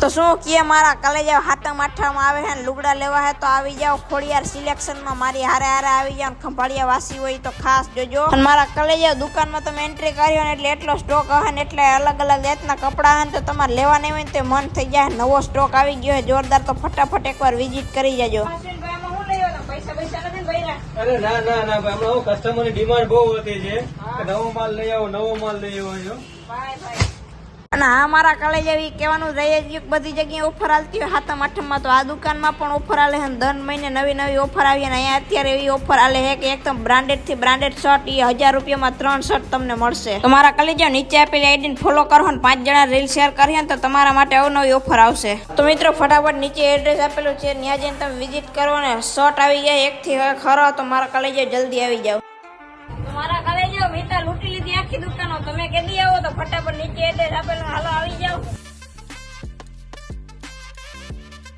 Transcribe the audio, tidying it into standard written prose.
તો શું કે મારા કલેજા હાથમ આઠામાં આવે છે, લુગડા લેવા હે તો આવી જાવ ખોડિયાર સિલેક્શનમાં, મારી હારે હારે આવી જાવ. ખંભાળિયા વાસી હોય તો ખાસ જોજો. અને મારા કલેજા દુકાનમાં તમે એન્ટ્રી કર્યો ને એટલે એટલો સ્ટોક હે ને એટલે અલગ અલગ જાતના કપડા હે, તો તમારે લેવા નહીં હોય ને તો મન થઈ જાય. નવો સ્ટોક આવી ગયો છે જોરદાર, તો ફટાફટ એકવાર વિઝિટ કરી જાજો. અરે ના ના ના ભાઈ, હમણાં કસ્ટમરની ડિમાન્ડ બહુ વધી છે કે નવો માલ લઈ આવો, નવો માલ લઈ આવો છો. અને હા મારા કલેજા એવી કહેવાનું રહી જ બધી જગ્યાએ ઓફર આવતી હોય હાથમ આઠમમાં, તો આ દુકાનમાં પણ ઓફર આલે છે. દર મહિને નવી નવી ઓફર આવી, અને અહીંયા અત્યારે એવી ઓફર આલે છે કે એકદમ બ્રાન્ડેડ થી બ્રાન્ડેડ શર્ટ એ 1000 રૂપિયામાં 3 શર્ટ તમને મળશે. તો મારા કલેજા નીચે આપેલી આઈડીને ફોલો કરો અને 5 જણા રીલ શેર કરીએ ને તો તમારા માટે અવનવી ઓફર આવશે. તો મિત્રો ફટાફટ નીચે એડ્રેસ આપેલું છે, ત્યાં જઈને તમે વિઝિટ કરો ને શર્ટ આવી જાય એકથી ખરો, તો મારા કલેજા જલ્દી આવી જાવ. મારા કલેજો મીતા લૂંટી લીધી આખી દુકાનો. તમે કેદી આવો તો ફટાફટ નીચે એડ્રેસ આપેલું હાલો આવી જાવ.